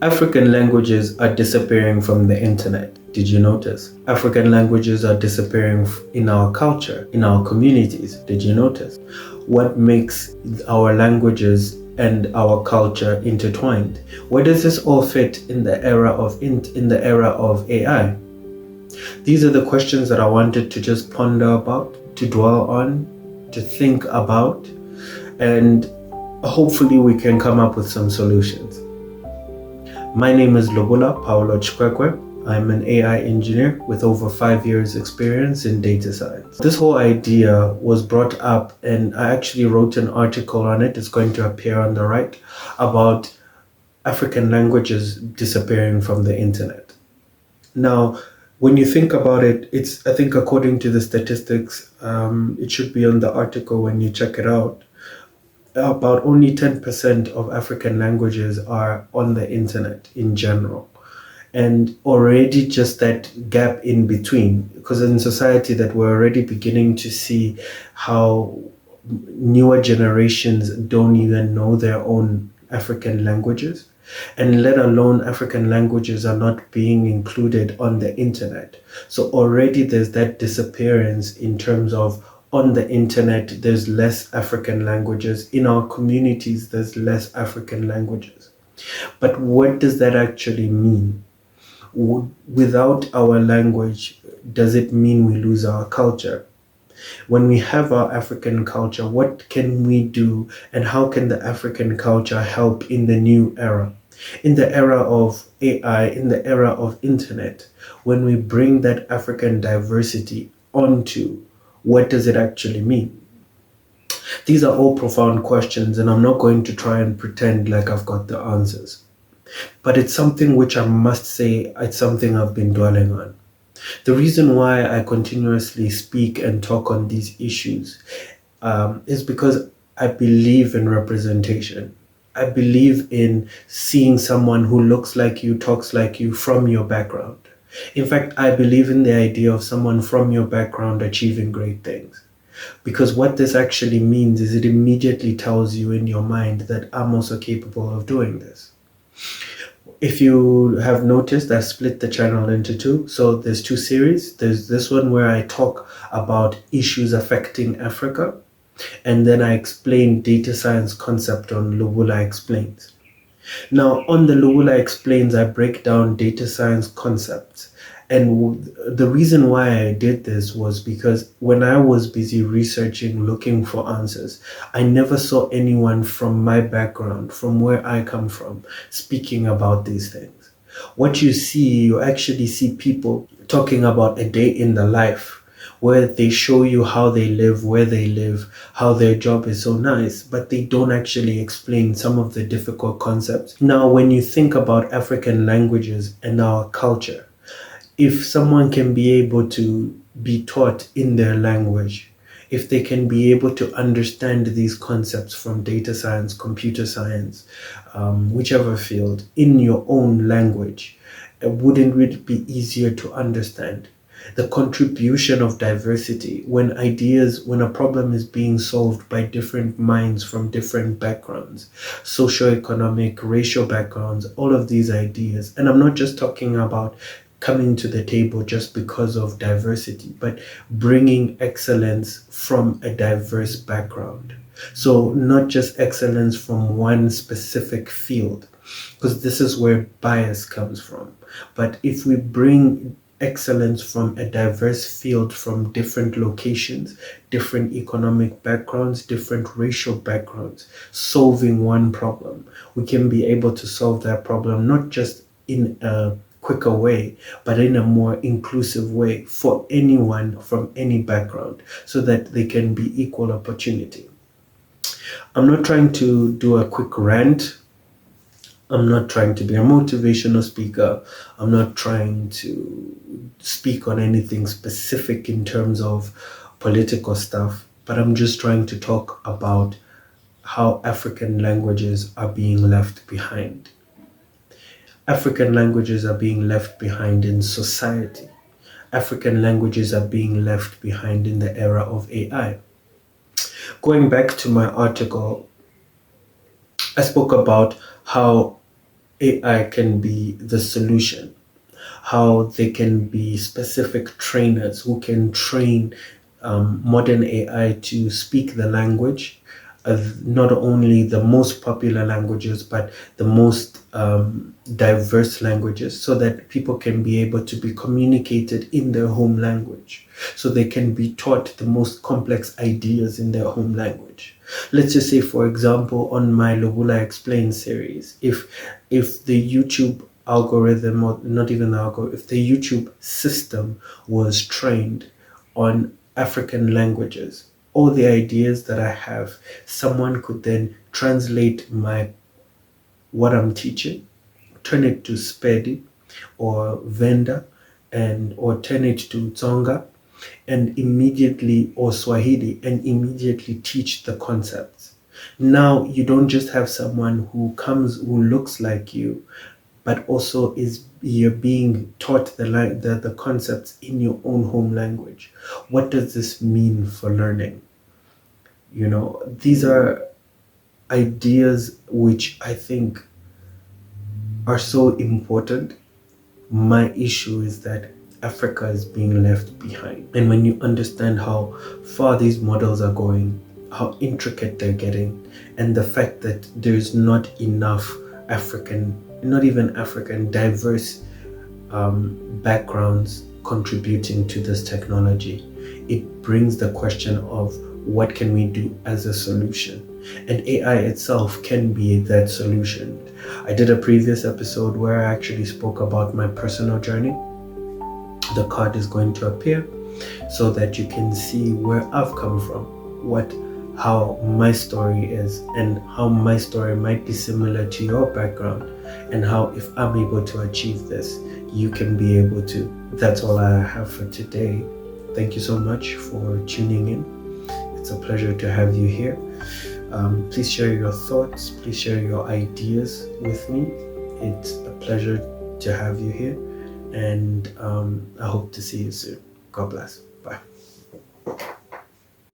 African languages are disappearing from the internet. Did you notice? African languages are disappearing in our culture, in our communities. Did you notice? What makes our languages and our culture intertwined? Where does this all fit in the era of AI? These are the questions that I wanted to just ponder about, to dwell on, to think about, and hopefully we can come up with some solutions. My name is Lobula Paulo Chikwekwe. I'm an AI engineer with over 5 years experience in data science. This whole idea was brought up and I actually wrote an article on it. It's going to appear on the right about African languages disappearing from the internet. Now, when you think about it, I think according to the statistics, it should be on the article when you check it out, about only 10% of African languages are on the internet in general. And already just that gap in between, because in society that we're already beginning to see how newer generations don't even know their own African languages, and let alone African languages are not being included on the internet. So already there's that disappearance in terms of on the internet, there's less African languages. In our communities, there's less African languages. But what does that actually mean? Without our language, does it mean we lose our culture? When we have our African culture, what can we do and how can the African culture help in the new era? In the era of AI, in the era of internet, when we bring that African diversity onto, what does it actually mean? These are all profound questions, and I'm not going to try and pretend like I've got the answers. But it's something which I must say, it's something I've been dwelling on. The reason why I continuously speak and talk on these issues is because I believe in representation. I believe in seeing someone who looks like you, talks like you from your background. In fact, I believe in the idea of someone from your background achieving great things. Because what this actually means is it immediately tells you in your mind that I'm also capable of doing this. If you have noticed, I split the channel into two. So there's two series. There's this one where I talk about issues affecting Africa. And then I explain data science concept on Lobula Explains. Now, on the Lobula Explains, I break down data science concepts. And the reason why I did this was because when I was busy researching, looking for answers, I never saw anyone from my background, from where I come from, speaking about these things. What you actually see people talking about a day in the life, where they show you how they live, where they live, how their job is so nice, but they don't actually explain some of the difficult concepts. Now, when you think about African languages and our culture, if someone can be able to be taught in their language, if they can be able to understand these concepts from data science, computer science, whichever field, in your own language, wouldn't it be easier to understand? The contribution of diversity, when a problem is being solved by different minds from different backgrounds, socioeconomic, racial backgrounds, all of these ideas. And I'm not just talking about coming to the table just because of diversity, but bringing excellence from a diverse background. So not just excellence from one specific field, because this is where bias comes from. But if we bring excellence from a diverse field, from different locations, different economic backgrounds, different racial backgrounds, solving one problem, we can be able to solve that problem not just in a quicker way, but in a more inclusive way for anyone from any background, so that they can be equal opportunity. I'm not trying to do a quick rant. I'm not trying to be a motivational speaker. I'm not trying to speak on anything specific in terms of political stuff, but I'm just trying to talk about how African languages are being left behind. African languages are being left behind in society. African languages are being left behind in the era of AI. Going back to my article, I spoke about how AI can be the solution, how they can be specific trainers who can train modern AI to speak the language of not only the most popular languages, but the most diverse languages, so that people can be able to be communicated in their home language, so they can be taught the most complex ideas in their home language. Let's just say, for example, on my Lobula Explain series, if the YouTube algorithm, or not even the algorithm, if the YouTube system was trained on African languages, all the ideas that I have, someone could then translate what I'm teaching, turn it to Spedi or Venda, or turn it to Tsonga, and immediately, or Swahili, and immediately teach the concepts. Now you don't just have someone who looks like you, but also you're being taught the concepts in your own home language. What does this mean for learning? These are ideas which I think are so important. My issue is that Africa is being left behind. And when you understand how far these models are going, how intricate they're getting, and the fact that there's not enough not even African, diverse backgrounds contributing to this technology, it brings the question of what can we do as a solution? And AI itself can be that solution. I did a previous episode where I actually spoke about my personal journey. The card is going to appear so that you can see where I've come from, how my story is, and how my story might be similar to your background, and how if I'm able to achieve this, you can be able to. That's all I have for today. Thank you so much for tuning in. It's a pleasure to have you here. Please share your thoughts. Please share your ideas with me. It's a pleasure to have you here, and I hope to see you soon. God bless. Bye.